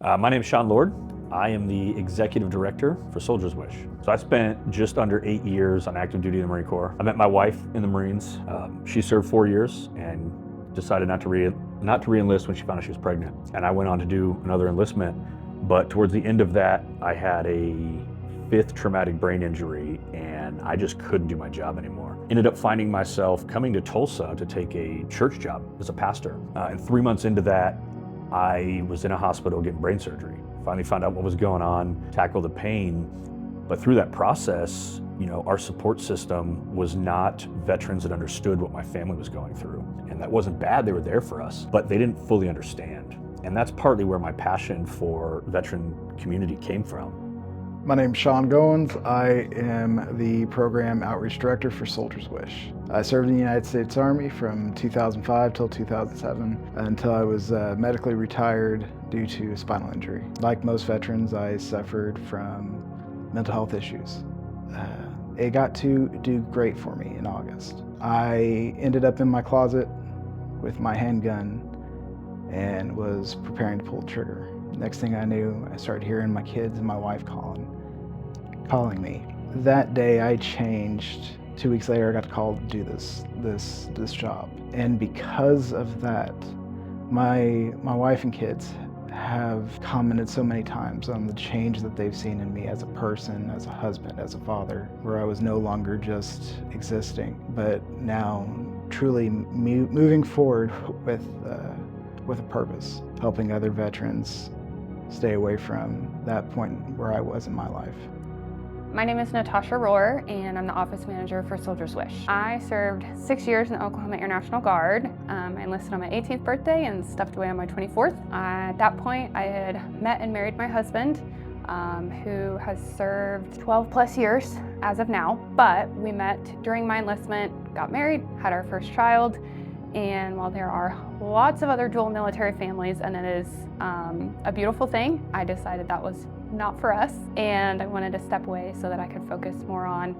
My name is Sean Lord. I am the Executive Director for Soldier's Wish. So I spent just under 8 years on active duty in the Marine Corps. I met my wife in the Marines. She served 4 years and decided not to re-enlist when she found out she was pregnant. And I went on to do another enlistment. But towards the end of that, I had a 5th traumatic brain injury and I just couldn't do my job anymore. Ended up finding myself coming to Tulsa to take a church job as a pastor. And 3 months into that, I was in a hospital getting brain surgery. Finally found out what was going on, tackled the pain. But through that process, our support system was not veterans that understood what my family was going through. And that wasn't bad, they were there for us, but they didn't fully understand. And that's partly where my passion for veteran community came from. My name's Sean Goins. I am the Program Outreach Director for Soldier's Wish. I served in the United States Army from 2005 till 2007 until I was medically retired due to spinal injury. Like most veterans, I suffered from mental health issues. It got to do great for me in August. I ended up in my closet with my handgun and was preparing to pull the trigger. Next thing I knew, I started hearing my kids and my wife calling me. That day I changed. 2 weeks later, I got called to do this job. And because of that, my wife and kids have commented so many times on the change that they've seen in me as a person, as a husband, as a father, where I was no longer just existing, but now truly moving forward with a purpose, helping other veterans stay away from that point where I was in my life. My name is Natasha Rohr, and I'm the office manager for Soldier's Wish. I served 6 years in the Oklahoma Air National Guard. I enlisted on my 18th birthday and stepped away on my 24th. At that point, I had met and married my husband, who has served 12 plus years as of now. But we met during my enlistment, got married, had our first child. And while there are lots of other dual military families, and it is a beautiful thing, I decided that was not for us, and I wanted to step away so that I could focus more on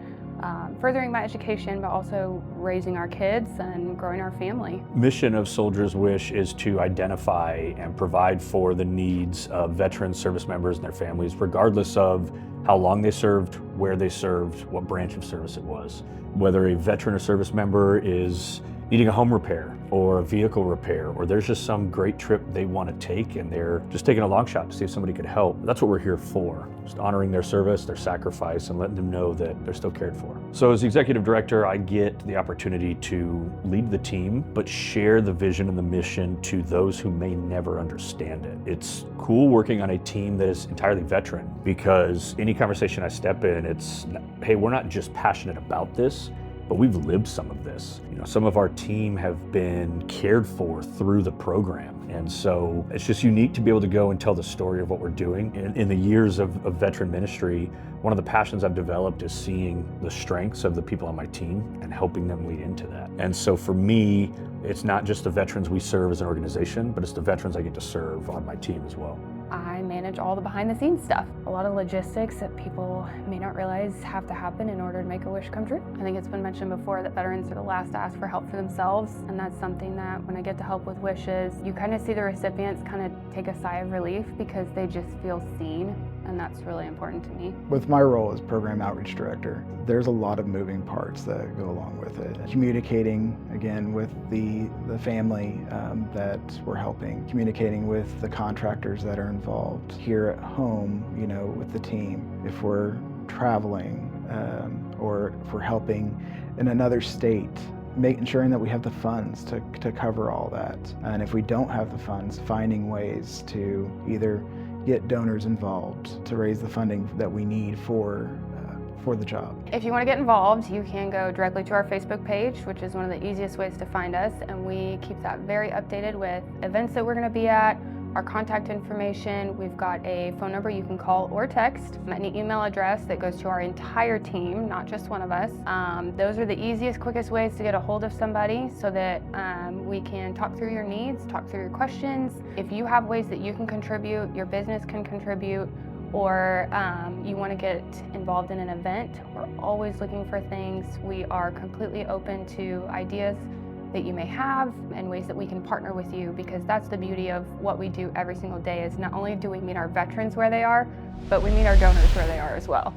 furthering my education, but also raising our kids and growing our family. Mission of Soldier's Wish is to identify and provide for the needs of veteran service members and their families, regardless of how long they served, where they served, what branch of service it was. Whether a veteran or service member is needing a home repair or a vehicle repair, or there's just some great trip they want to take and they're just taking a long shot to see if somebody could help. That's what we're here for, just honoring their service, their sacrifice, and letting them know that they're still cared for. So as the executive director, I get the opportunity to lead the team, but share the vision and the mission to those who may never understand it. It's cool working on a team that is entirely veteran, because any conversation I step in, it's, hey, we're not just passionate about this, but we've lived some of this. Some of our team have been cared for through the program. And so it's just unique to be able to go and tell the story of what we're doing. In the years of veteran ministry, one of the passions I've developed is seeing the strengths of the people on my team and helping them lead into that. And so for me, it's not just the veterans we serve as an organization, but it's the veterans I get to serve on my team as well. I manage all the behind the scenes stuff. A lot of logistics that people may not realize have to happen in order to make a wish come true. I think it's been mentioned before that veterans are the last to ask for help for themselves, and that's something that when I get to help with wishes, you kind of see the recipients kind of take a sigh of relief because they just feel seen, and that's really important to me. With my role as Program Outreach Director, there's a lot of moving parts that go along with it. Communicating, again, with the family that we're helping, communicating with the contractors that are involved here at home, with the team. If we're traveling or if we're helping in another state, ensuring that we have the funds to cover all that. And if we don't have the funds, finding ways to either get donors involved to raise the funding that we need for the job. If you want to get involved, you can go directly to our Facebook page, which is one of the easiest ways to find us, and we keep that very updated with events that we're going to be at, our contact information. We've got a phone number you can call or text, and an email address that goes to our entire team, not just one of us. Those are the easiest, quickest ways to get a hold of somebody so that we can talk through your needs, talk through your questions. If you have ways that you can contribute, your business can contribute, or you want to get involved in an event, we're always looking for things. We are completely open to ideas that you may have and ways that we can partner with you, because that's the beauty of what we do every single day is not only do we meet our veterans where they are, but we meet our donors where they are as well.